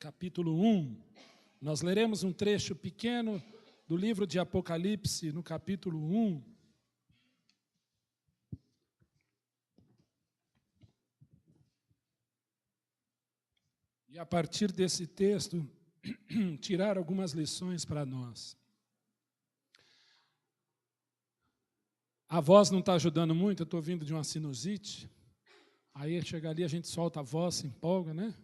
capítulo 1. Nós leremos um trecho pequeno do livro de Apocalipse, no capítulo 1. E a partir desse texto, tirar algumas lições para nós. A voz não está ajudando muito, eu estou vindo de uma sinusite. Aí chega ali, a gente solta a voz, se empolga, né?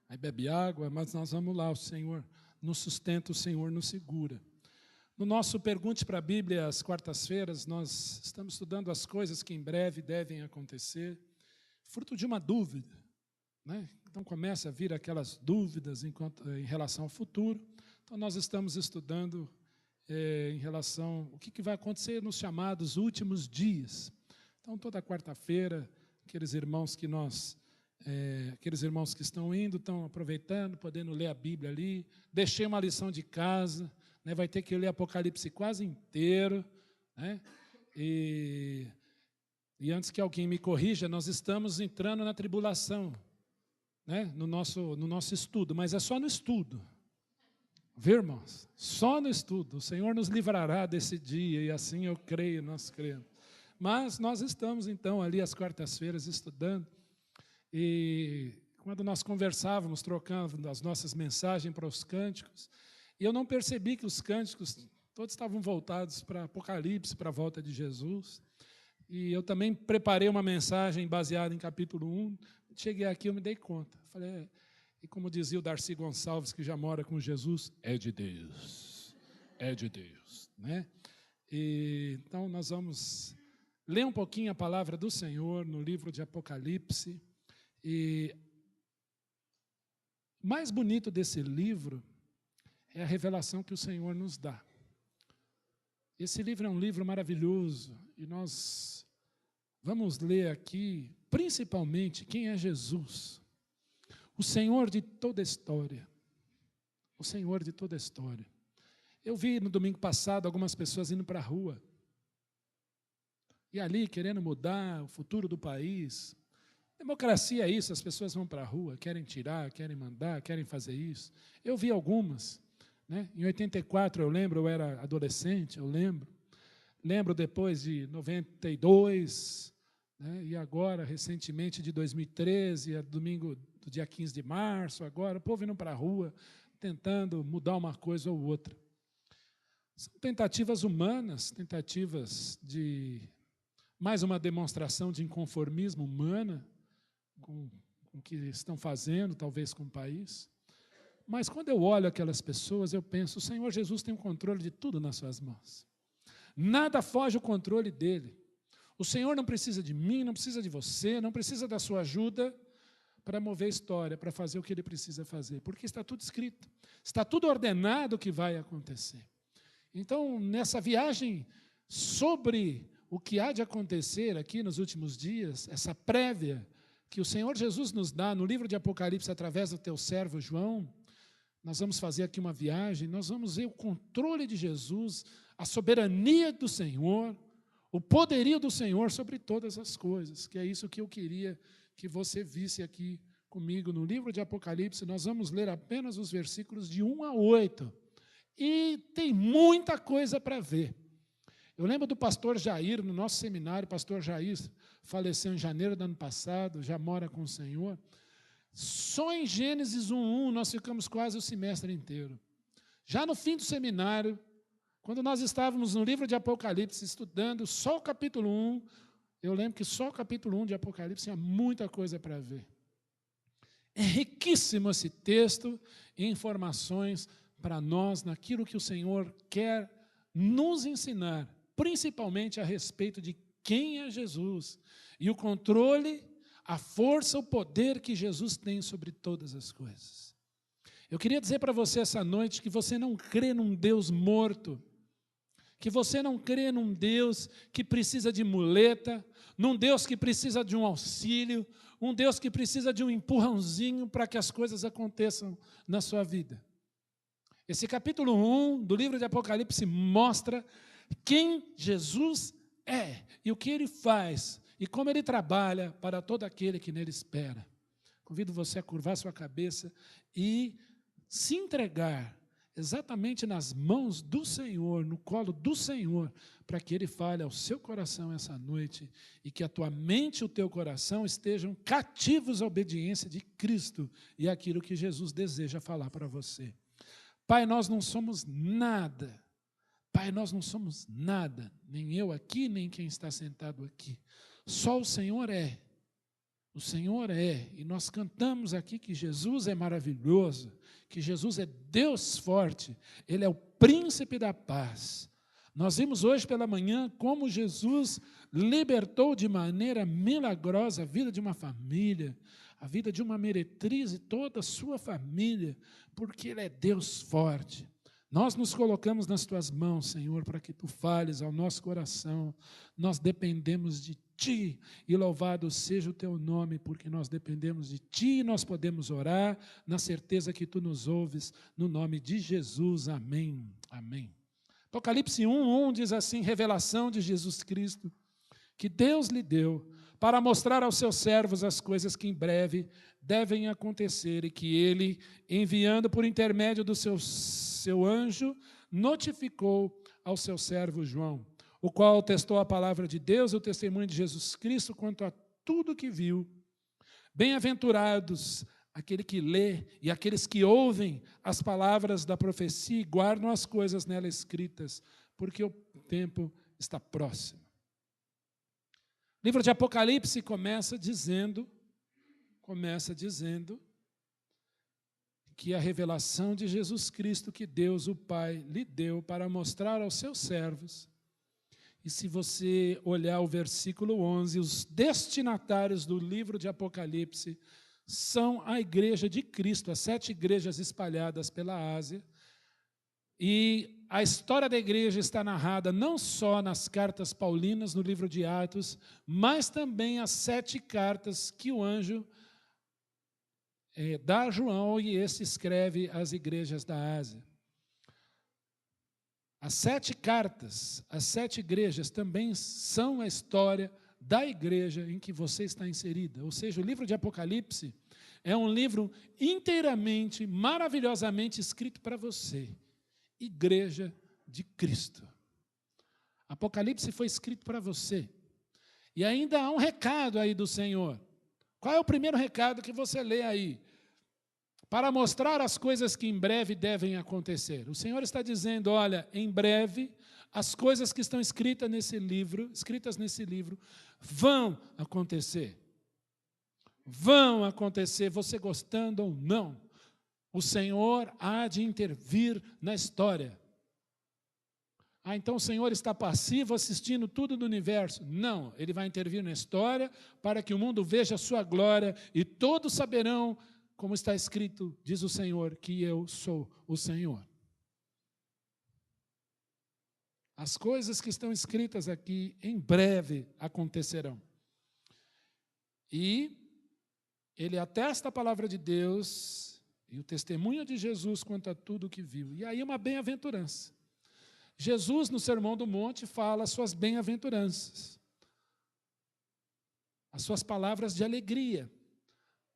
Aí bebe água, mas nós vamos lá, o Senhor nos sustenta, o Senhor nos segura. No nosso Pergunte para a Bíblia, às quartas-feiras, nós estamos estudando as coisas que em breve devem acontecer, fruto de uma dúvida, né? Então começa a vir aquelas dúvidas em relação ao futuro. Então nós estamos estudando em relação ao que vai acontecer nos chamados últimos dias. Então toda quarta-feira, aqueles irmãos que estão indo, estão aproveitando, podendo ler a Bíblia ali. Deixei uma lição de casa, né? Vai ter que ler Apocalipse quase inteiro, né? E antes que alguém me corrija, nós estamos entrando na tribulação, né? no nosso estudo, mas é só no estudo. Viu, irmãos? Só no estudo. O Senhor nos livrará desse dia, e assim eu creio, nós cremos. Mas nós estamos, então, ali às quartas-feiras estudando, e quando nós conversávamos, trocando as nossas mensagens para os cânticos, e eu não percebi que os cânticos todos estavam voltados para Apocalipse, para a volta de Jesus. E eu também preparei uma mensagem baseada em capítulo 1. Cheguei aqui, eu me dei conta. Falei, e como dizia o Darcy Gonçalves, que já mora com Jesus, é de Deus, né? E, então, nós vamos ler um pouquinho a palavra do Senhor no livro de Apocalipse. E o mais bonito desse livro é a revelação que o Senhor nos dá. Esse livro é um livro maravilhoso, e nós vamos ler aqui, principalmente, quem é Jesus, o Senhor de toda a história. O Senhor de toda a história. Eu vi no domingo passado algumas pessoas indo para a rua, e ali querendo mudar o futuro do país. Democracia é isso, as pessoas vão para a rua, querem tirar, querem mandar, querem fazer isso. Eu vi algumas, né? Em 84, eu lembro, eu era adolescente, eu lembro depois de 92, né? E agora, recentemente, de 2013, domingo do dia 15 de março, agora, o povo indo para a rua, tentando mudar uma coisa ou outra. São tentativas humanas, tentativas de mais uma demonstração de inconformismo humana com o que estão fazendo, talvez com o país. Mas quando eu olho aquelas pessoas, eu penso, o Senhor Jesus tem o controle de tudo nas suas mãos. Nada foge ao controle dele. O Senhor não precisa de mim, não precisa de você, não precisa da sua ajuda para mover a história, para fazer o que ele precisa fazer, porque está tudo escrito, está tudo ordenado o que vai acontecer. Então, nessa viagem sobre o que há de acontecer aqui nos últimos dias, essa prévia que o Senhor Jesus nos dá no livro de Apocalipse através do teu servo João, nós vamos fazer aqui uma viagem, nós vamos ver o controle de Jesus, a soberania do Senhor, o poderio do Senhor sobre todas as coisas, que é isso que eu queria que você visse aqui comigo no livro de Apocalipse. Nós vamos ler apenas os versículos de 1 a 8, e tem muita coisa para ver. Eu lembro do pastor Jair, no nosso seminário, o pastor Jair faleceu em janeiro do ano passado, já mora com o Senhor. Só em Gênesis 1:1 nós ficamos quase o semestre inteiro. Já no fim do seminário, quando nós estávamos no livro de Apocalipse, estudando só o capítulo 1, eu lembro que só o capítulo 1 de Apocalipse tinha muita coisa para ver. É riquíssimo esse texto e informações para nós, naquilo que o Senhor quer nos ensinar, principalmente a respeito de quem é Jesus e o controle, a força, o poder que Jesus tem sobre todas as coisas. Eu queria dizer para você essa noite que você não crê num Deus morto, que você não crê num Deus que precisa de muleta, num Deus que precisa de um auxílio, um Deus que precisa de um empurrãozinho para que as coisas aconteçam na sua vida. Esse capítulo 1 do livro de Apocalipse mostra quem Jesus é e o que ele faz e como ele trabalha para todo aquele que nele espera. Convido você a curvar sua cabeça e se entregar exatamente nas mãos do Senhor, no colo do Senhor, para que Ele fale ao seu coração essa noite e que a tua mente e o teu coração estejam cativos à obediência de Cristo e àquilo que Jesus deseja falar para você. Pai, nós não somos nada. Pai, nós não somos nada, nem eu aqui, nem quem está sentado aqui. Só o Senhor é. O Senhor é, e nós cantamos aqui que Jesus é maravilhoso, que Jesus é Deus forte, Ele é o príncipe da paz. Nós vimos hoje pela manhã como Jesus libertou de maneira milagrosa a vida de uma família, a vida de uma meretriz e toda a sua família, porque Ele é Deus forte. Nós nos colocamos nas Tuas mãos, Senhor, para que Tu fales ao nosso coração. Nós dependemos de Ti, e louvado seja o Teu nome, porque nós dependemos de Ti e nós podemos orar na certeza que Tu nos ouves, no nome de Jesus. Amém. Amém. Apocalipse 1:1 diz assim: revelação de Jesus Cristo, que Deus lhe deu, para mostrar aos seus servos as coisas que em breve devem acontecer, e que Ele, enviando por intermédio do seu anjo, notificou ao seu servo João, o qual testou a palavra de Deus e o testemunho de Jesus Cristo quanto a tudo que viu. Bem-aventurados aquele que lê e aqueles que ouvem as palavras da profecia e guardam as coisas nela escritas, porque o tempo está próximo. O livro de Apocalipse começa dizendo que a revelação de Jesus Cristo que Deus, o Pai, lhe deu para mostrar aos seus servos. E se você olhar o versículo 11, os destinatários do livro de Apocalipse são a igreja de Cristo, as 7 igrejas espalhadas pela Ásia. E a história da igreja está narrada não só nas cartas paulinas, no livro de Atos, mas também as 7 cartas que o anjo dá a João, e esse escreve às igrejas da Ásia. As 7 cartas, as 7 igrejas também são a história da igreja em que você está inserida. Ou seja, o livro de Apocalipse é um livro inteiramente, maravilhosamente escrito para você, igreja de Cristo. Apocalipse foi escrito para você. E ainda há um recado aí do Senhor. Qual é o primeiro recado que você lê aí? Para mostrar as coisas que em breve devem acontecer. O Senhor está dizendo, olha, em breve, as coisas que estão escritas nesse livro, vão acontecer. Vão acontecer, você gostando ou não. O Senhor há de intervir na história. Então o Senhor está passivo assistindo tudo do universo. Não, Ele vai intervir na história para que o mundo veja a sua glória e todos saberão, como está escrito, diz o Senhor, que eu sou o Senhor. As coisas que estão escritas aqui, em breve acontecerão. E Ele atesta a palavra de Deus e o testemunho de Jesus quanto a tudo o que viu. E aí uma bem-aventurança. Jesus, no Sermão do Monte, fala as suas bem-aventuranças. As suas palavras de alegria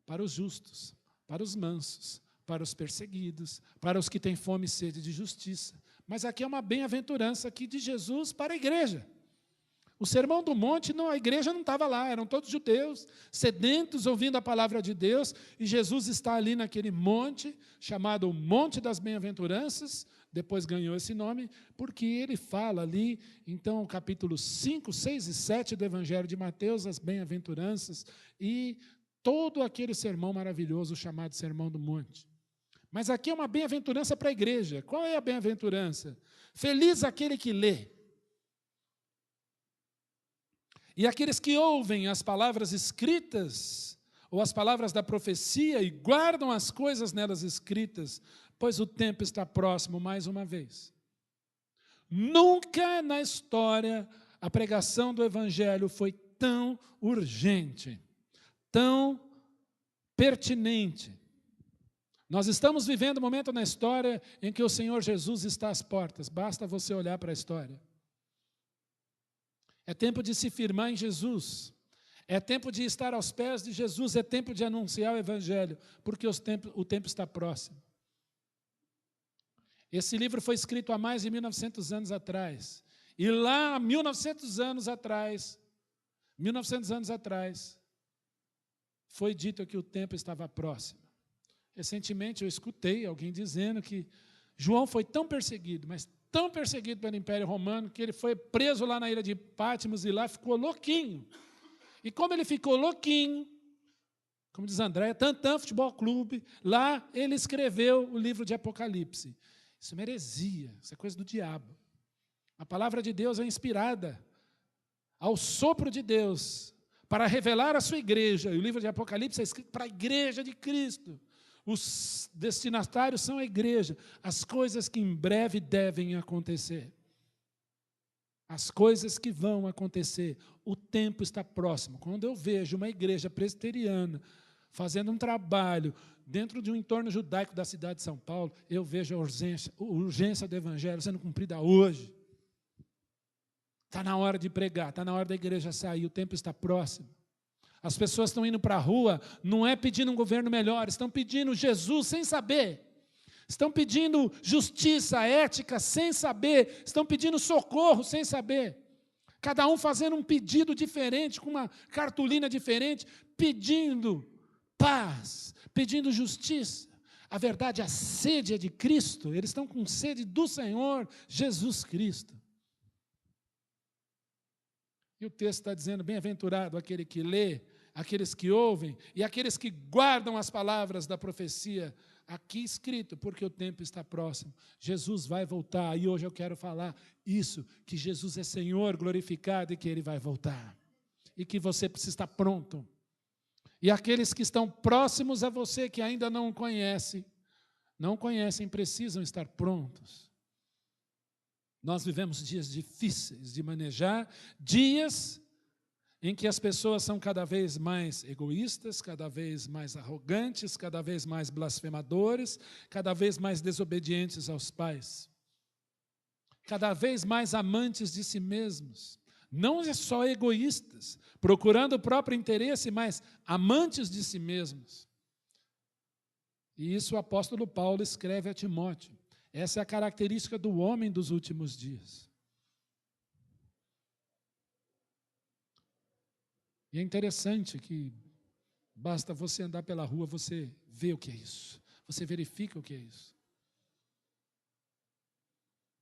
para os justos, para os mansos, para os perseguidos, para os que têm fome e sede de justiça. Mas aqui é uma bem-aventurança aqui de Jesus para a igreja. O Sermão do Monte, não, a igreja não estava lá, eram todos judeus, sedentos, ouvindo a palavra de Deus, e Jesus está ali naquele monte, chamado Monte das Bem-aventuranças, depois ganhou esse nome, porque ele fala ali, então, capítulos 5, 6 e 7 do Evangelho de Mateus, as bem-aventuranças, e todo aquele sermão maravilhoso chamado Sermão do Monte. Mas aqui é uma bem-aventurança para a igreja. Qual é a bem-aventurança? Feliz aquele que lê. E aqueles que ouvem as palavras escritas, ou as palavras da profecia, e guardam as coisas nelas escritas, pois o tempo está próximo mais uma vez. Nunca na história a pregação do Evangelho foi tão urgente, tão pertinente. Nós estamos vivendo um momento na história em que o Senhor Jesus está às portas, basta você olhar para a história. É tempo de se firmar em Jesus, é tempo de estar aos pés de Jesus, é tempo de anunciar o Evangelho, porque o tempo está próximo. Esse livro foi escrito há mais de 1900 anos atrás. E lá, 1900 anos atrás, foi dito que o tempo estava próximo. Recentemente eu escutei alguém dizendo que João foi tão perseguido, mas tão perseguido pelo Império Romano, que ele foi preso lá na ilha de Patmos e lá ficou louquinho. E como ele ficou louquinho, como diz André, Tantã Futebol Clube, lá ele escreveu o livro de Apocalipse. Isso é uma heresia, isso é coisa do diabo. A palavra de Deus é inspirada ao sopro de Deus para revelar a sua igreja. E o livro de Apocalipse é escrito para a igreja de Cristo. Os destinatários são a igreja. As coisas que em breve devem acontecer. As coisas que vão acontecer. O tempo está próximo. Quando eu vejo uma igreja presbiteriana fazendo um trabalho dentro de um entorno judaico da cidade de São Paulo, eu vejo a urgência do evangelho sendo cumprida hoje. Está na hora de pregar, está na hora da igreja sair, o tempo está próximo. As pessoas estão indo para a rua, não é pedindo um governo melhor, estão pedindo Jesus sem saber. Estão pedindo justiça, ética sem saber. Estão pedindo socorro sem saber. Cada um fazendo um pedido diferente, com uma cartolina diferente, pedindo paz, pedindo justiça. A verdade, a sede é de Cristo. Eles estão com sede do Senhor Jesus Cristo. E o texto está dizendo, bem-aventurado aquele que lê, aqueles que ouvem e aqueles que guardam as palavras da profecia, aqui escrito, porque o tempo está próximo. Jesus vai voltar, e hoje eu quero falar isso, que Jesus é Senhor glorificado e que Ele vai voltar. E que você precisa estar pronto. E aqueles que estão próximos a você, que ainda não conhecem, precisam estar prontos. Nós vivemos dias difíceis de manejar, dias em que as pessoas são cada vez mais egoístas, cada vez mais arrogantes, cada vez mais blasfemadores, cada vez mais desobedientes aos pais, cada vez mais amantes de si mesmos. Não é só egoístas, procurando o próprio interesse, mas amantes de si mesmos. E isso o apóstolo Paulo escreve a Timóteo. Essa é a característica do homem dos últimos dias. E é interessante que basta você andar pela rua, você vê o que é isso. Você verifica o que é isso.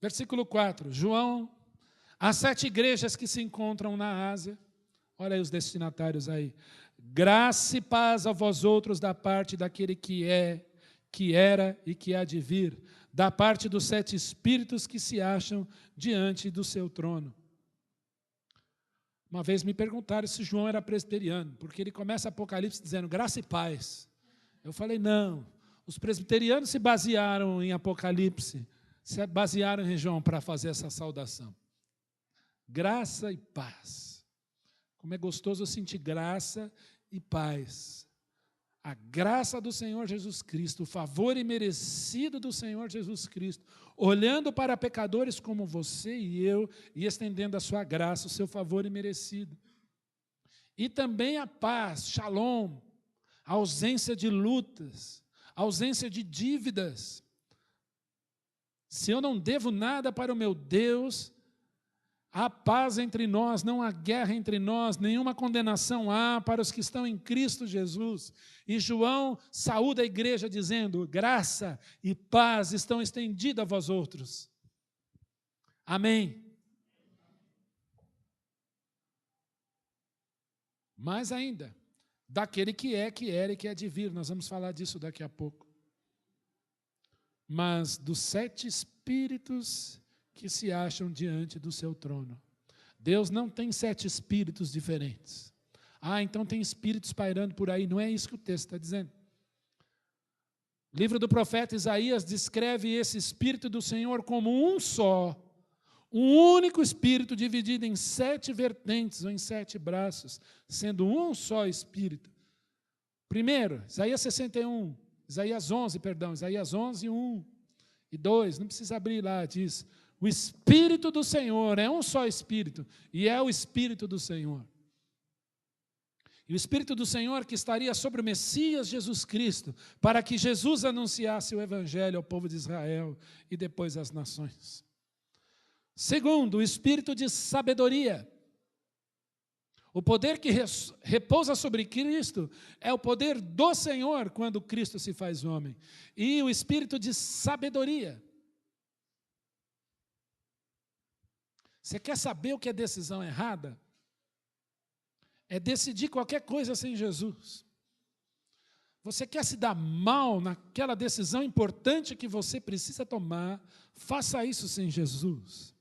Versículo 4, João, as 7 igrejas que se encontram na Ásia, olha aí os destinatários aí. Graça e paz a vós outros da parte daquele que é, que era e que há de vir, da parte dos 7 espíritos que se acham diante do seu trono. Uma vez me perguntaram se João era presbiteriano, porque ele começa Apocalipse dizendo graça e paz. Eu falei, não, os presbiterianos se basearam em Apocalipse, se basearam em João para fazer essa saudação. Graça e paz. Como é gostoso eu sentir graça e paz. A graça do Senhor Jesus Cristo, o favor imerecido do Senhor Jesus Cristo, olhando para pecadores como você e eu, e estendendo a sua graça, o seu favor imerecido. E também a paz, shalom, a ausência de lutas, a ausência de dívidas. Se eu não devo nada para o meu Deus, há paz entre nós, não há guerra entre nós, nenhuma condenação há para os que estão em Cristo Jesus. E João saúda a igreja dizendo, graça e paz estão estendidas a vós outros. Amém. Mais ainda, daquele que é, que era e que há de vir, nós vamos falar disso daqui a pouco. Mas dos 7 espíritos que se acham diante do seu trono. Deus não tem 7 espíritos diferentes. Então tem espíritos pairando por aí. Não é isso que o texto está dizendo. O livro do profeta Isaías descreve esse Espírito do Senhor como um só, um único Espírito dividido em 7 vertentes ou em 7 braços, sendo um só Espírito. Primeiro, Isaías 61, Isaías 11, 1 e 2, não precisa abrir lá, diz... O Espírito do Senhor é um só Espírito, e é o Espírito do Senhor. E o Espírito do Senhor que estaria sobre o Messias Jesus Cristo, para que Jesus anunciasse o Evangelho ao povo de Israel e depois às nações. Segundo, o Espírito de sabedoria. O poder que repousa sobre Cristo é o poder do Senhor quando Cristo se faz homem. E o Espírito de sabedoria. Você quer saber o que é decisão errada? É decidir qualquer coisa sem Jesus. Você quer se dar mal naquela decisão importante que você precisa tomar? Faça isso sem Jesus.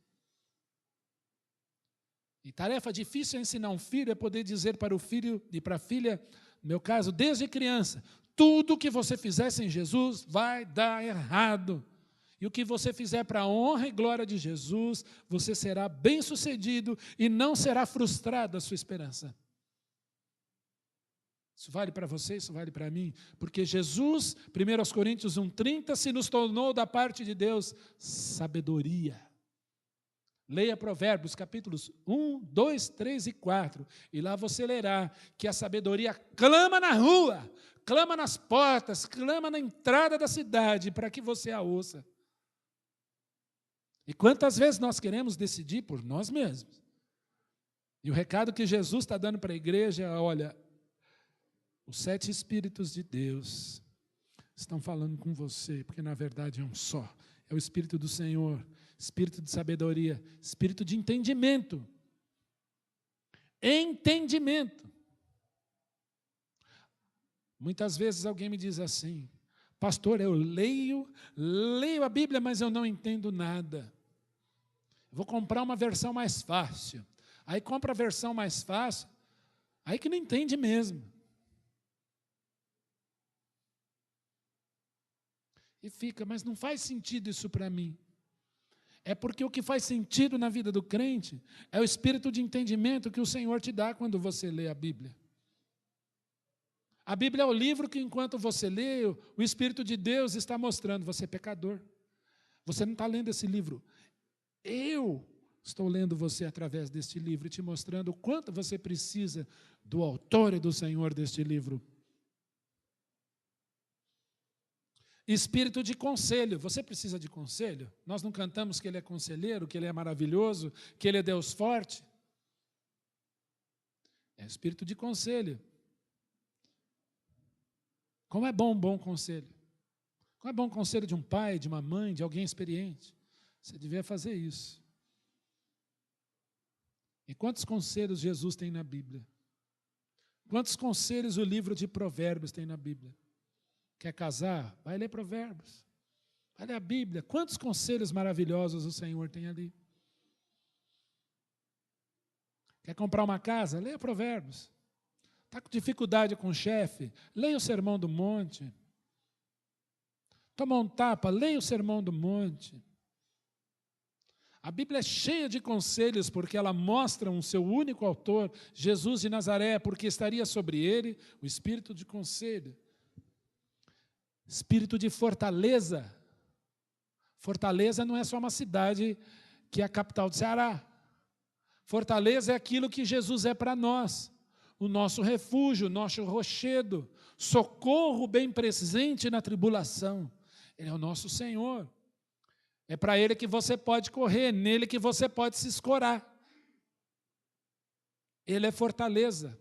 E tarefa difícil é ensinar um filho é poder dizer para o filho e para a filha, no meu caso, desde criança, tudo que você fizer sem Jesus vai dar errado. E o que você fizer para a honra e glória de Jesus, você será bem-sucedido e não será frustrada a sua esperança. Isso vale para você, isso vale para mim, porque Jesus, 1 Coríntios 1,30, se nos tornou da parte de Deus sabedoria. Leia Provérbios, capítulos 1, 2, 3 e 4, e lá você lerá que a sabedoria clama na rua, clama nas portas, clama na entrada da cidade, para que você a ouça. E quantas vezes nós queremos decidir por nós mesmos? E o recado que Jesus está dando para a igreja é, olha, os 7 Espíritos de Deus estão falando com você, porque na verdade é um só, é o Espírito do Senhor, Espírito de sabedoria, Espírito de entendimento. Entendimento. Muitas vezes alguém me diz assim, pastor, eu leio a Bíblia, mas eu não entendo nada. Vou comprar uma versão mais fácil. Aí compra a versão mais fácil, aí que não entende mesmo. E fica, mas não faz sentido isso para mim. É porque o que faz sentido na vida do crente é o espírito de entendimento que o Senhor te dá quando você lê a Bíblia. A Bíblia é o livro que, enquanto você lê, o Espírito de Deus está mostrando, você é pecador. Você não está lendo esse livro. Eu estou lendo você através deste livro e te mostrando o quanto você precisa do autor e do Senhor deste livro. Espírito de conselho. Você precisa de conselho? Nós não cantamos que Ele é conselheiro, que Ele é maravilhoso, que Ele é Deus forte? É espírito de conselho. Como é bom um bom conselho? Como é bom o conselho de um pai, de uma mãe, de alguém experiente? Você devia fazer isso. E quantos conselhos Jesus tem na Bíblia? Quantos conselhos o livro de Provérbios tem na Bíblia? Quer casar? Vai ler Provérbios. Vai ler a Bíblia. Quantos conselhos maravilhosos o Senhor tem ali? Quer comprar uma casa? Leia Provérbios. Está com dificuldade com o chefe? Leia o Sermão do Monte. Toma um tapa? Leia o Sermão do Monte. A Bíblia é cheia de conselhos, porque ela mostra um seu único autor, Jesus de Nazaré, porque estaria sobre ele o espírito de conselho. Espírito de fortaleza. Fortaleza não é só uma cidade que é a capital do Ceará. Fortaleza é aquilo que Jesus é para nós. O nosso refúgio, o nosso rochedo, socorro bem presente na tribulação. Ele é o nosso Senhor. É para Ele que você pode correr, nele que você pode se escorar. Ele é fortaleza.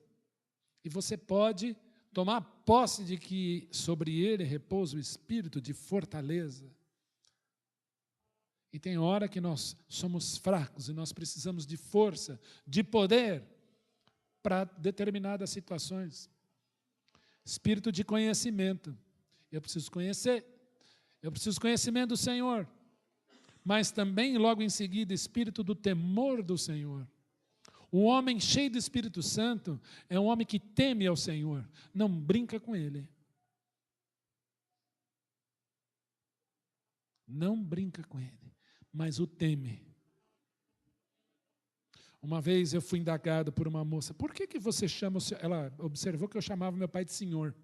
E você pode tomar posse de que sobre Ele repousa o espírito de fortaleza. E tem hora que nós somos fracos e nós precisamos de força, de poder para determinadas situações. Espírito de conhecimento. Eu preciso conhecer. Eu preciso conhecimento do Senhor. Mas também, logo em seguida, espírito do temor do Senhor. Um homem cheio do Espírito Santo é um homem que teme ao Senhor, não brinca com Ele. Não brinca com Ele, mas o teme. Uma vez eu fui indagado por uma moça, por que você chama, ela observou que eu chamava meu pai de senhor.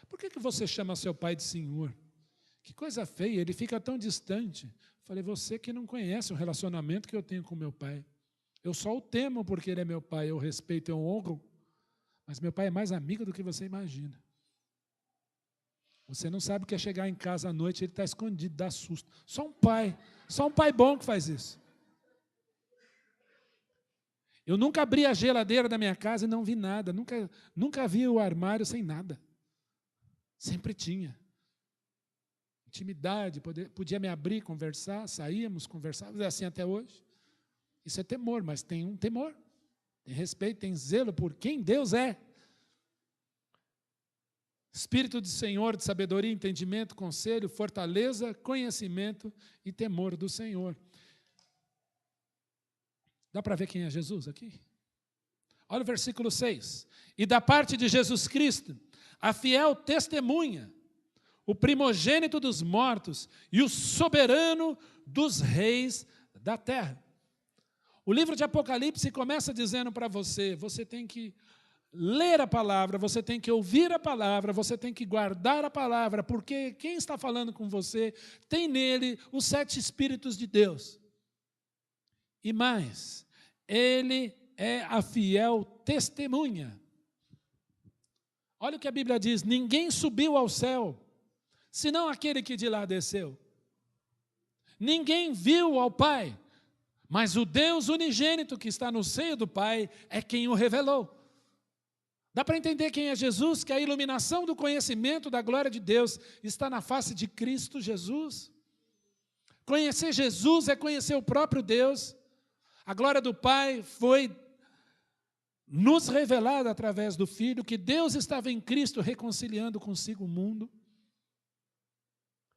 Por que você chama seu pai de senhor? Que coisa feia, ele fica tão distante. Falei, você que não conhece o relacionamento que eu tenho com meu pai. Eu só o temo porque ele é meu pai, eu respeito, eu honro, Mas meu pai é mais amigo do que você imagina. Você não sabe o que é chegar em casa à noite, ele está escondido, dá susto. Só um pai bom que faz isso. Eu nunca abri a geladeira da minha casa e não vi nada, nunca vi o armário sem nada. Sempre tinha. Intimidade, podia me abrir, conversar, saíamos, conversávamos, é assim até hoje. Isso é temor, mas tem um temor. Tem respeito, tem zelo por quem Deus é. Espírito do Senhor, de sabedoria, entendimento, conselho, fortaleza, conhecimento e temor do Senhor. Dá para ver quem é Jesus aqui? Olha o versículo 6. E da parte de Jesus Cristo, a fiel testemunha, o primogênito dos mortos e o soberano dos reis da terra. O livro de Apocalipse começa dizendo para você, você tem que ler a palavra, você tem que ouvir a palavra, você tem que guardar a palavra, porque quem está falando com você tem nele os 7 Espíritos de Deus. E mais, ele é a fiel testemunha. Olha o que a Bíblia diz, ninguém subiu ao céu, senão aquele que de lá desceu. Ninguém viu ao Pai, mas o Deus unigênito que está no seio do Pai é quem o revelou. Dá para entender quem é Jesus? Que a iluminação do conhecimento da glória de Deus está na face de Cristo Jesus. Conhecer Jesus é conhecer o próprio Deus. A glória do Pai foi nos revelada através do Filho, que Deus estava em Cristo reconciliando consigo o mundo.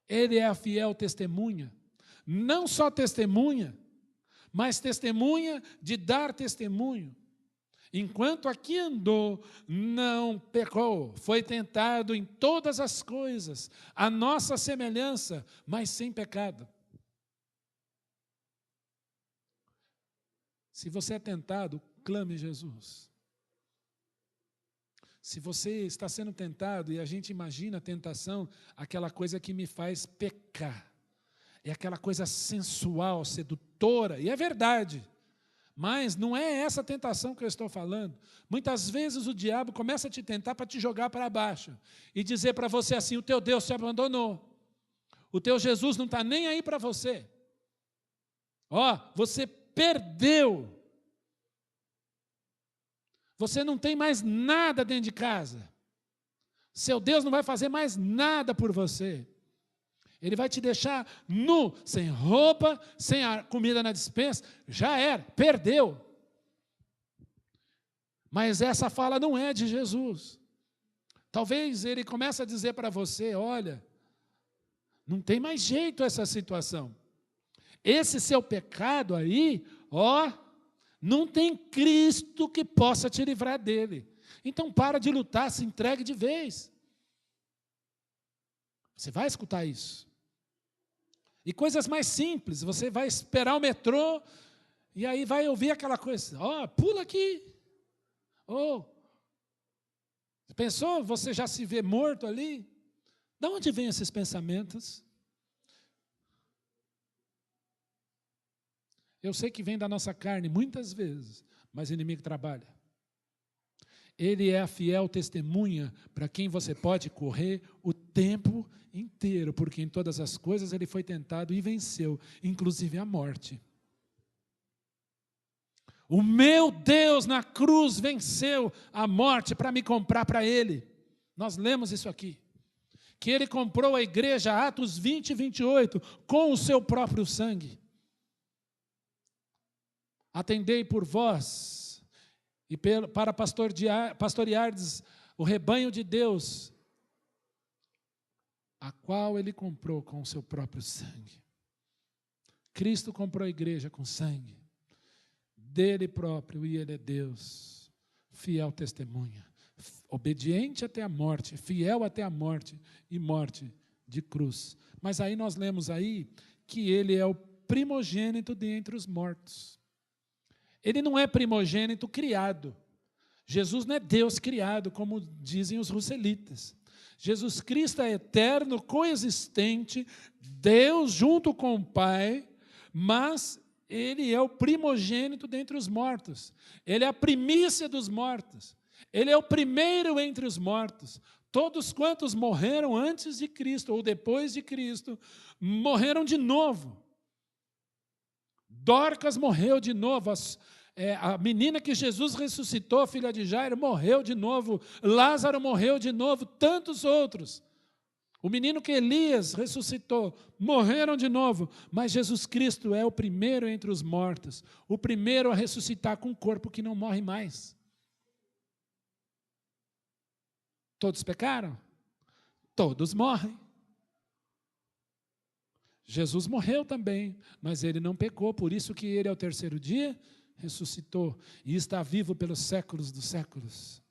Ele é a fiel testemunha. Não só testemunha, mas testemunha de dar testemunho. Enquanto aqui andou, não pecou, foi tentado em todas as coisas, a nossa semelhança, mas sem pecado. Se você é tentado, clame Jesus. Se você está sendo tentado, e a gente imagina a tentação, aquela coisa que me faz pecar, é aquela coisa sensual, sedutora, e é verdade. Mas não é essa tentação que eu estou falando. Muitas vezes o diabo começa a te tentar para te jogar para baixo e dizer para você assim, o teu Deus te abandonou. O teu Jesus não está nem aí para você. Você perdeu. Você não tem mais nada dentro de casa. Seu Deus não vai fazer mais nada por você. Ele vai te deixar nu, sem roupa, sem a comida na despensa. Já era, perdeu. Mas essa fala não é de Jesus. Talvez ele comece a dizer para você, olha, não tem mais jeito essa situação. Esse seu pecado aí, não tem Cristo que possa te livrar dele. Então para de lutar, se entregue de vez. Você vai escutar isso. E coisas mais simples, você vai esperar o metrô e aí vai ouvir aquela coisa, pula aqui. Pensou, você já se vê morto ali? De onde vêm esses pensamentos? Eu sei que vem da nossa carne muitas vezes, mas o inimigo trabalha. Ele é a fiel testemunha para quem você pode correr o tempo inteiro, porque em todas as coisas ele foi tentado e venceu, inclusive a morte. O meu Deus na cruz venceu a morte para me comprar para ele. Nós lemos isso aqui. Que ele comprou a igreja, Atos 20 e 28, com o seu próprio sangue. Atendei por vós e para pastoreardes o rebanho de Deus, a qual ele comprou com o seu próprio sangue. Cristo comprou a igreja com sangue, dele próprio, e ele é Deus, fiel testemunha, obediente até a morte, fiel até a morte, e morte de cruz. Mas aí nós lemos aí que ele é o primogênito dentre os mortos. Ele não é primogênito criado. Jesus não é Deus criado, como dizem os russelitas. Jesus Cristo é eterno, coexistente, Deus junto com o Pai, mas ele é o primogênito dentre os mortos. Ele é a primícia dos mortos. Ele é o primeiro entre os mortos. Todos quantos morreram antes de Cristo ou depois de Cristo, morreram de novo. Dorcas morreu de novo. A menina que Jesus ressuscitou, filha de Jairo, morreu de novo. Lázaro morreu de novo. Tantos outros. O menino que Elias ressuscitou, morreram de novo. Mas Jesus Cristo é o primeiro entre os mortos. O primeiro a ressuscitar com um corpo que não morre mais. Todos pecaram? Todos morrem. Jesus morreu também, mas ele não pecou, por isso que ele ao terceiro dia ressuscitou e está vivo pelos séculos dos séculos.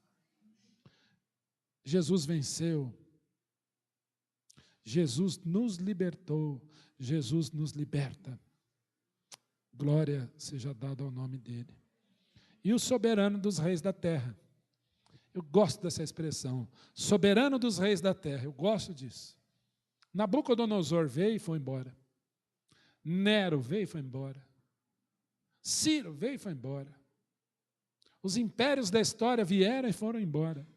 Jesus venceu. Jesus nos libertou. Jesus nos liberta. Glória seja dada ao nome dele. E o soberano dos reis da terra. Eu gosto dessa expressão, soberano dos reis da terra, eu gosto disso. Nabucodonosor veio e foi embora. Nero veio e foi embora. Ciro veio e foi embora. Os impérios da história vieram e foram embora.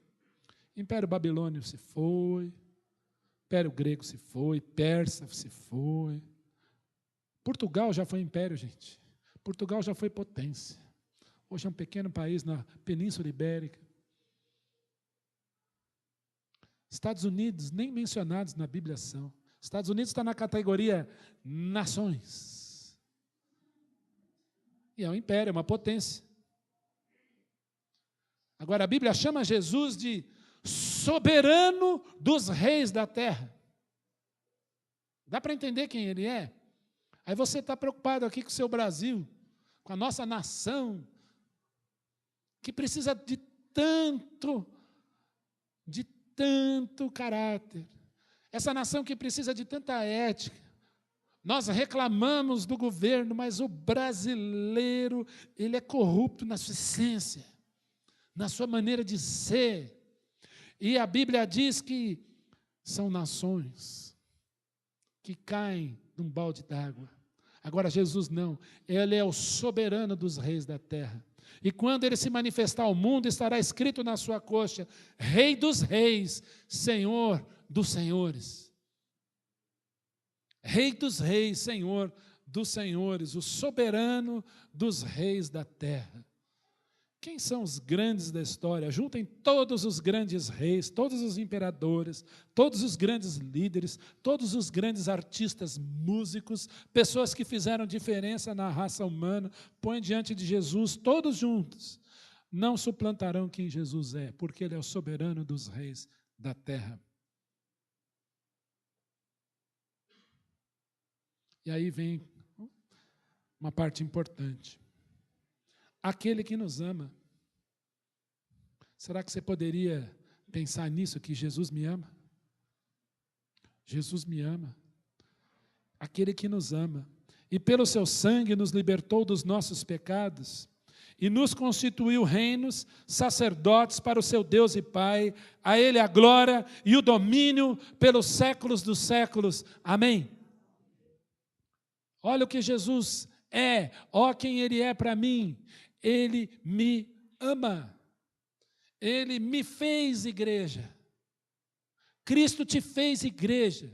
Império Babilônio se foi, Império Grego se foi, Persa se foi. Portugal já foi império, gente. Portugal já foi potência. Hoje é um pequeno país na Península Ibérica. Estados Unidos, nem mencionados na Bíblia são. Estados Unidos está na categoria nações. E é um império, é uma potência. Agora, a Bíblia chama Jesus de soberano dos reis da terra. Dá para entender quem ele é? Aí você está preocupado aqui com o seu Brasil, com a nossa nação, que precisa de tanto caráter. Essa nação que precisa de tanta ética. Nós reclamamos do governo, mas o brasileiro, ele é corrupto na sua essência, na sua maneira de ser. E a Bíblia diz que são nações que caem num balde d'água. Agora Jesus não, ele é o soberano dos reis da terra. E quando ele se manifestar ao mundo, estará escrito na sua coxa, Rei dos reis, Senhor dos senhores. Rei dos reis, Senhor dos senhores, o soberano dos reis da terra. Quem são os grandes da história? Juntem todos os grandes reis, todos os imperadores, todos os grandes líderes, todos os grandes artistas, músicos, pessoas que fizeram diferença na raça humana, põem diante de Jesus, todos juntos. Não suplantarão quem Jesus é, porque Ele é o soberano dos reis da terra. E aí vem uma parte importante. Aquele que nos ama. Será que você poderia pensar nisso, que Jesus me ama? Jesus me ama. Aquele que nos ama. E pelo seu sangue nos libertou dos nossos pecados e nos constituiu reinos, sacerdotes para o seu Deus e Pai. A Ele a glória e o domínio pelos séculos dos séculos. Amém. Olha o que Jesus é, ó quem Ele é para mim. Ele me ama. Ele me fez igreja. Cristo te fez igreja.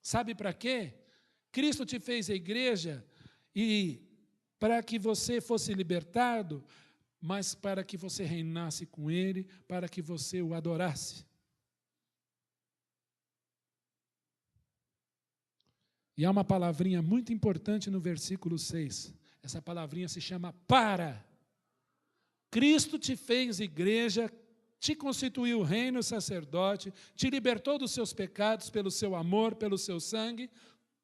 Sabe para quê? Cristo te fez a igreja e para que você fosse libertado, mas para que você reinasse com Ele, para que você o adorasse. E há uma palavrinha muito importante no versículo 6. Essa palavrinha se chama para. Cristo te fez igreja, te constituiu reino, sacerdote, te libertou dos seus pecados pelo seu amor, pelo seu sangue,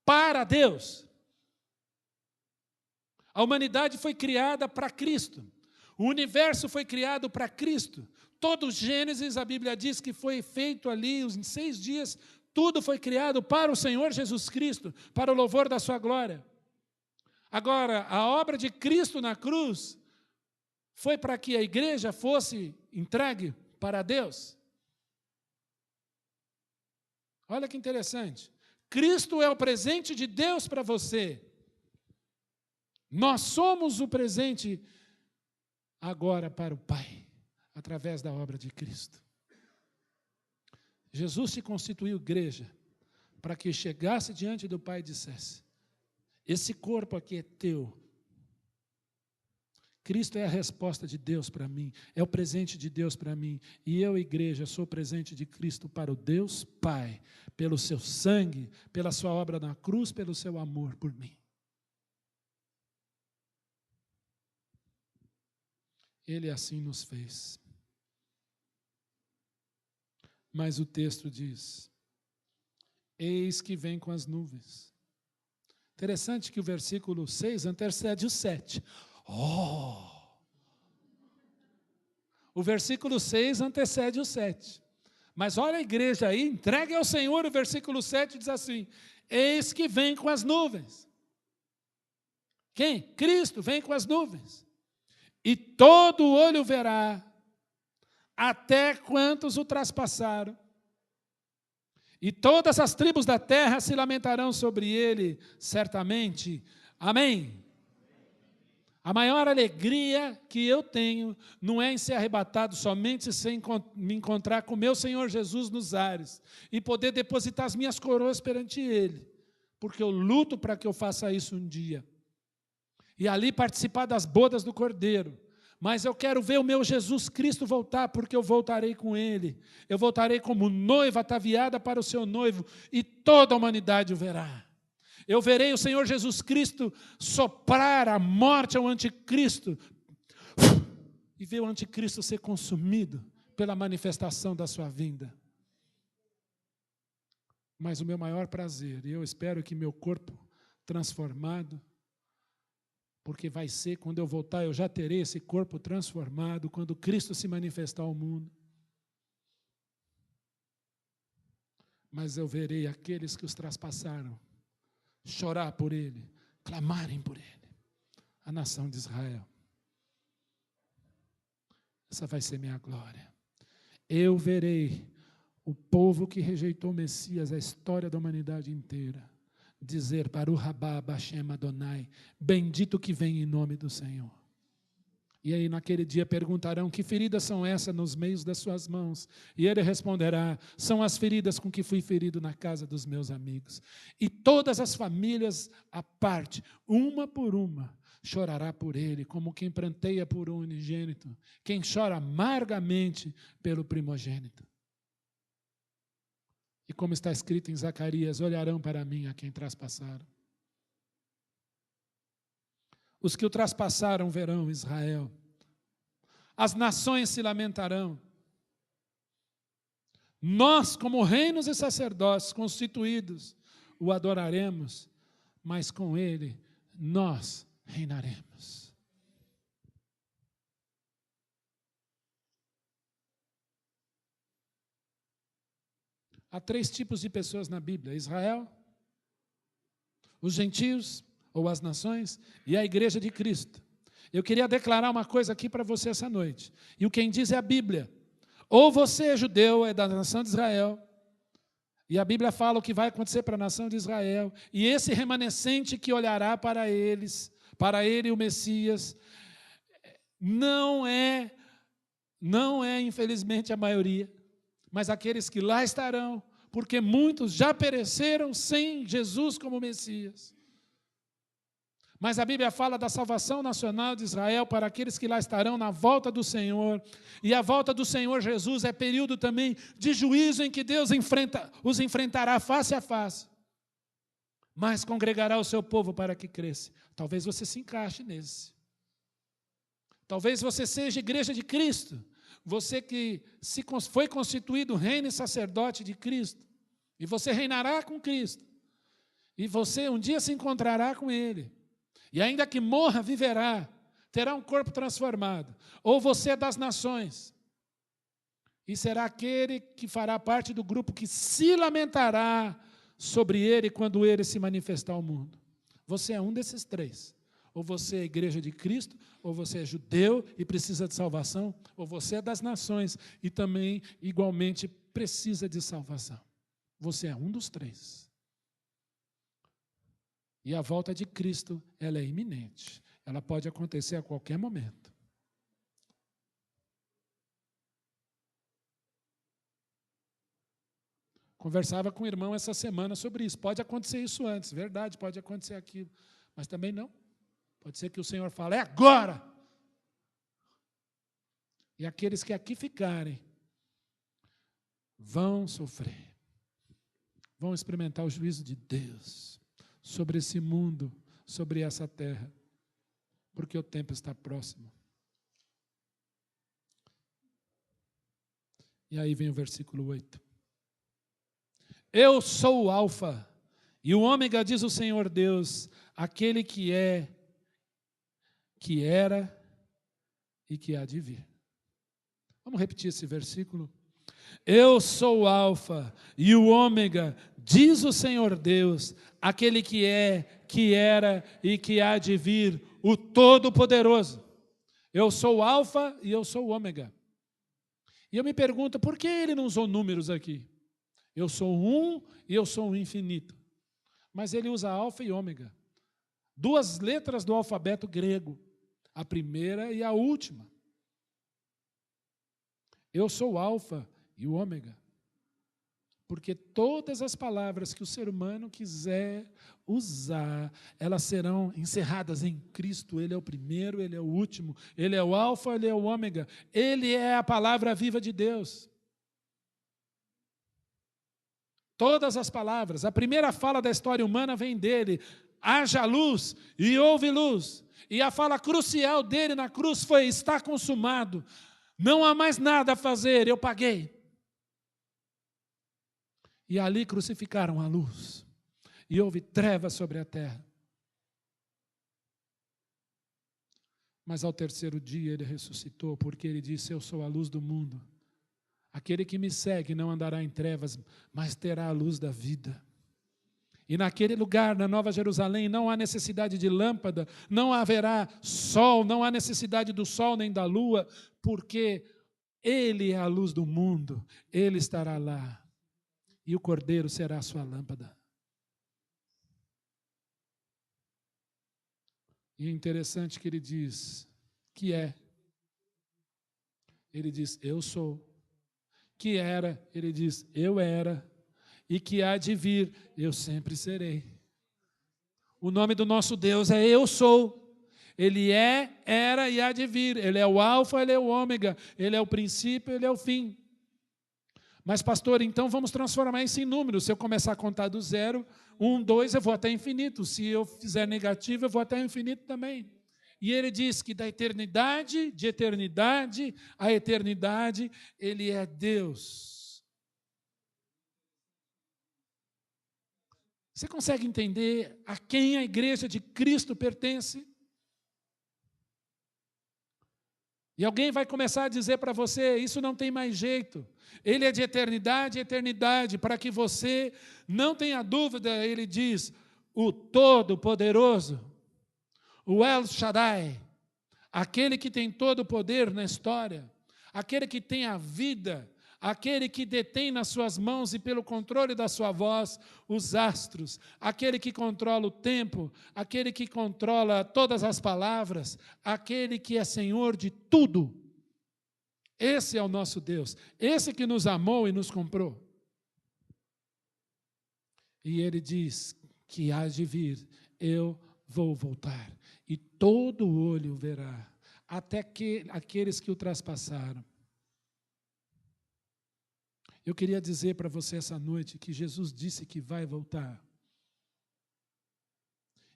para Deus. A humanidade foi criada para Cristo. O universo foi criado para Cristo. Todo o Gênesis, a Bíblia diz que foi feito ali, em 6 dias, tudo foi criado para o Senhor Jesus Cristo, para o louvor da sua glória. Agora, a obra de Cristo na cruz foi para que a igreja fosse entregue para Deus. Olha que interessante. Cristo é o presente de Deus para você. Nós somos o presente agora para o Pai. através da obra de Cristo. Jesus se constituiu igreja para que chegasse diante do Pai e dissesse: esse corpo aqui é teu. Cristo é a resposta de Deus para mim, é o presente de Deus para mim, e eu, igreja, sou presente de Cristo para o Deus Pai, pelo seu sangue, pela sua obra na cruz, pelo seu amor por mim. Ele assim nos fez. Mas o texto diz: eis que vem com as nuvens. Interessante que o versículo 6 antecede o 7. O versículo 6 antecede o 7. Mas olha a igreja aí, entregue ao Senhor, o versículo 7 diz assim: eis que vem com as nuvens. Quem? Cristo vem com as nuvens. E todo olho verá, até quantos o traspassaram. E todas as tribos da terra se lamentarão sobre ele, certamente. Amém? A maior alegria que eu tenho não é em ser arrebatado somente sem me encontrar com meu Senhor Jesus nos ares e poder depositar as minhas coroas perante Ele, porque eu luto para que eu faça isso um dia. E ali participar das bodas do Cordeiro. Mas eu quero ver o meu Jesus Cristo voltar, porque eu voltarei com Ele. Eu voltarei como noiva ataviada para o seu noivo, e toda a humanidade o verá. Eu verei o Senhor Jesus Cristo soprar a morte ao anticristo e ver o anticristo ser consumido pela manifestação da sua vinda. Mas o meu maior prazer, e eu espero que meu corpo transformado, porque vai ser, quando eu voltar, eu já terei esse corpo transformado, quando Cristo se manifestar ao mundo. Mas eu verei aqueles que os traspassaram chorar por Ele, clamarem por Ele, a nação de Israel. Essa vai ser minha glória. Eu verei o povo que rejeitou o Messias, a história da humanidade inteira, dizer: Baruch haba Hashem Adonai, bendito que vem em nome do Senhor. E aí naquele dia perguntarão: que feridas são essas nos meios das suas mãos? E ele responderá: são as feridas com que fui ferido na casa dos meus amigos. E todas as famílias à parte, uma por uma, chorará por ele, como quem pranteia por um unigênito, quem chora amargamente pelo primogênito. E como está escrito em Zacarias: olharão para mim a quem traspassaram. Os que o traspassaram verão Israel. As nações se lamentarão. Nós, como reinos e sacerdotes constituídos, o adoraremos, mas com ele nós reinaremos. Há 3 tipos de pessoas na Bíblia: Israel, os gentios ou as nações, e a igreja de Cristo. Eu queria declarar uma coisa aqui para você essa noite, e o quem diz é a Bíblia. Ou você é judeu, é da nação de Israel, e a Bíblia fala o que vai acontecer para a nação de Israel, e esse remanescente que olhará para eles, para ele o Messias, não é infelizmente a maioria, mas aqueles que lá estarão, porque muitos já pereceram sem Jesus como Messias. Mas a Bíblia fala da salvação nacional de Israel para aqueles que lá estarão na volta do Senhor. E a volta do Senhor Jesus é período também de juízo em que Deus os enfrentará face a face. Mas congregará o seu povo para que cresça. Talvez você se encaixe nesse. Talvez você seja igreja de Cristo. Você que foi constituído reino e sacerdote de Cristo. E você reinará com Cristo. E você um dia se encontrará com Ele. E ainda que morra, viverá, terá um corpo transformado. Ou você é das nações, e será aquele que fará parte do grupo que se lamentará sobre ele quando ele se manifestar ao mundo. Você é um desses 3. Ou você é a igreja de Cristo, ou você é judeu e precisa de salvação, ou você é das nações e também, igualmente, precisa de salvação. Você é um dos 3. E a volta de Cristo, ela é iminente. Ela pode acontecer a qualquer momento. Conversava com o irmão essa semana sobre isso. Pode acontecer isso antes, verdade, pode acontecer aquilo. Mas também não. Pode ser que o Senhor fale, é agora! E aqueles que aqui ficarem vão sofrer. Vão experimentar o juízo de Deus sobre esse mundo, sobre essa terra. Porque o tempo está próximo. E aí vem o versículo 8. Eu sou o Alfa e o Ômega, diz o Senhor Deus, aquele que é, que era e que há de vir. Vamos repetir esse versículo? Eu sou o Alfa e o Ômega, diz o Senhor Deus, aquele que é, que era e que há de vir, o Todo-Poderoso. Eu sou o Alfa e eu sou o Ômega. E eu me pergunto, por que ele não usou números aqui? Eu sou um e eu sou o infinito. Mas ele usa alfa e ômega. 2 letras do alfabeto grego. A primeira e a última. Eu sou o alfa e o ômega. Porque todas as palavras que o ser humano quiser usar, elas serão encerradas em Cristo. Ele é o primeiro, Ele é o último. Ele é o alfa, Ele é o ômega. Ele é a palavra viva de Deus. Todas as palavras, a primeira fala da história humana vem dele. Haja luz e houve luz. E a fala crucial dele na cruz foi, está consumado. Não há mais nada a fazer, eu paguei. E ali crucificaram a luz. E houve trevas sobre a terra. Mas ao terceiro dia ele ressuscitou, porque ele disse, eu sou a luz do mundo. Aquele que me segue não andará em trevas, mas terá a luz da vida. E naquele lugar, na Nova Jerusalém, não há necessidade de lâmpada, não haverá sol, não há necessidade do sol nem da lua, porque Ele é a luz do mundo, Ele estará lá. E o Cordeiro será a sua lâmpada. E é interessante que ele diz, que é. Ele diz, eu sou. Que era, ele diz, eu era, e que há de vir, eu sempre serei. O nome do nosso Deus é Eu Sou. Ele é, era e há de vir. Ele é o alfa, ele é o ômega, ele é o princípio, ele é o fim. Mas pastor, então vamos transformar isso em números. Se eu começar a contar do 0, 1, 2, eu vou até infinito. Se eu fizer negativo, eu vou até o infinito também. E ele diz que da eternidade, de eternidade a eternidade, Ele é Deus. Você consegue entender a quem a igreja de Cristo pertence? E alguém vai começar a dizer para você, isso não tem mais jeito. Ele é de eternidade a eternidade, para que você não tenha dúvida, ele diz, o Todo-Poderoso, o El Shaddai, aquele que tem todo o poder na história, aquele que tem a vida, aquele que detém nas suas mãos e pelo controle da sua voz os astros, aquele que controla o tempo, aquele que controla todas as palavras, aquele que é Senhor de tudo. Esse é o nosso Deus, esse que nos amou e nos comprou. E ele diz que há de vir, eu vou voltar, e todo olho verá, até que aqueles que o traspassaram. Eu queria dizer para você essa noite que Jesus disse que vai voltar.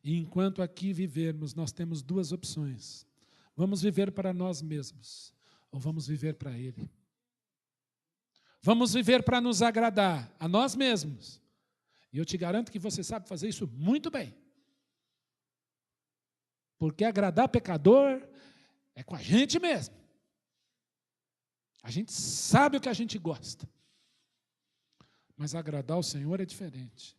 E enquanto aqui vivermos, nós temos 2 opções. Vamos viver para nós mesmos, ou vamos viver para Ele. Vamos viver para nos agradar, a nós mesmos. E eu te garanto que você sabe fazer isso muito bem. Porque agradar pecador é com a gente mesmo. A gente sabe o que a gente gosta. Mas agradar o Senhor é diferente.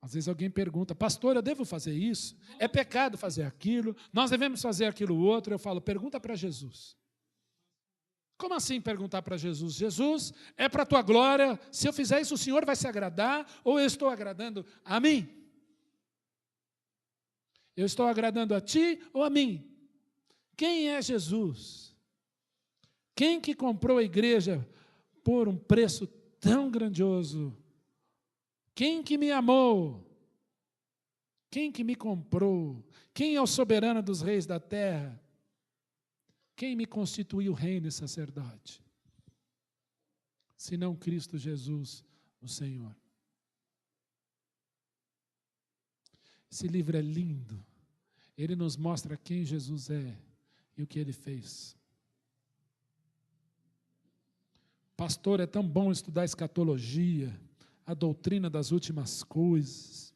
Às vezes alguém pergunta, pastor, eu devo fazer isso? É pecado fazer aquilo? Nós devemos fazer aquilo outro? Eu falo, pergunta para Jesus. Como assim perguntar para Jesus? Jesus, é para a tua glória, se eu fizer isso o Senhor vai se agradar ou eu estou agradando a mim? Eu estou agradando a ti ou a mim? Quem é Jesus? Quem que comprou a igreja por um preço tão grandioso. Quem que me amou? Quem que me comprou? Quem é o soberano dos reis da terra? Quem me constituiu reino e sacerdote? Senão Cristo Jesus, o Senhor. Esse livro é lindo. Ele nos mostra quem Jesus é e o que Ele fez. Pastor, é tão bom estudar escatologia, a doutrina das últimas coisas.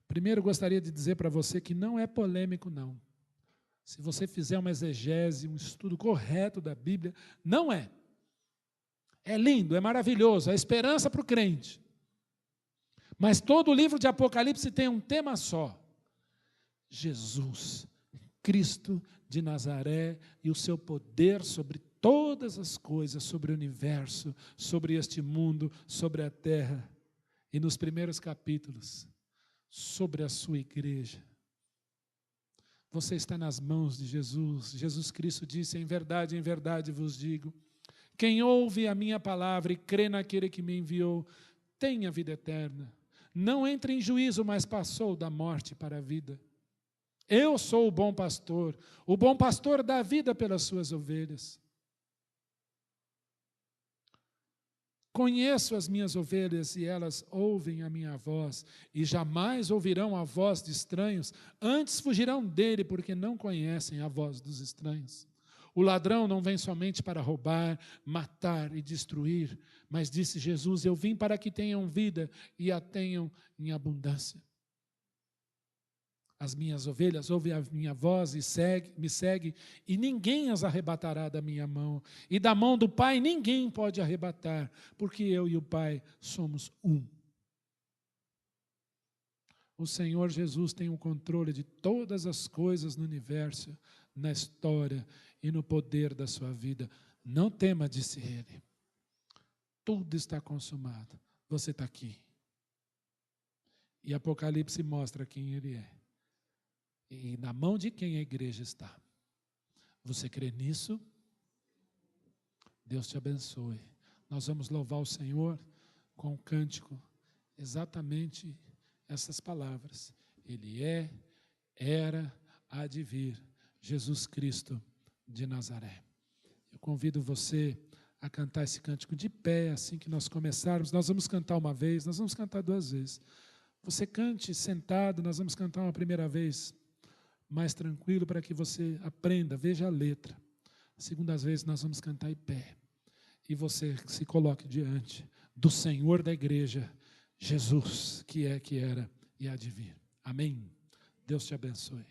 Primeiro, gostaria de dizer para você que não é polêmico, não. Se você fizer uma exegese, um estudo correto da Bíblia, não é. É lindo, é maravilhoso, é esperança para o crente. Mas todo o livro de Apocalipse tem um tema só: Jesus, Cristo de Nazaré e o seu poder sobre todas as coisas, sobre o universo, sobre este mundo, sobre a terra. E nos primeiros capítulos, sobre a sua igreja. Você está nas mãos de Jesus. Jesus Cristo disse: em verdade vos digo, quem ouve a minha palavra e crê naquele que me enviou, tem a vida eterna. Não entra em juízo, mas passou da morte para a vida. Eu sou o bom pastor dá a vida pelas suas ovelhas. Conheço as minhas ovelhas e elas ouvem a minha voz, e jamais ouvirão a voz de estranhos, antes fugirão dele, porque não conhecem a voz dos estranhos. O ladrão não vem somente para roubar, matar e destruir, mas disse Jesus: eu vim para que tenham vida e a tenham em abundância. As minhas ovelhas ouvem a minha voz e me seguem, e ninguém as arrebatará da minha mão. E da mão do Pai ninguém pode arrebatar, porque eu e o Pai somos um. O Senhor Jesus tem o controle de todas as coisas no universo, na história e no poder da sua vida. Não tema, disse ele. Tudo está consumado. Você está aqui. E Apocalipse mostra quem ele é. E na mão de quem a igreja está. Você crê nisso? Deus te abençoe. Nós vamos louvar o Senhor com um cântico, exatamente essas palavras. Ele é, era, há de vir, Jesus Cristo de Nazaré. Eu convido você a cantar esse cântico de pé, assim que nós começarmos. Nós vamos cantar uma vez, nós vamos cantar duas vezes. Você cante sentado, nós vamos cantar uma primeira vez, mais tranquilo, para que você aprenda, veja a letra. A segunda vez nós vamos cantar em pé. E você se coloque diante do Senhor da igreja, Jesus, que é, que era e há de vir. Amém? Deus te abençoe.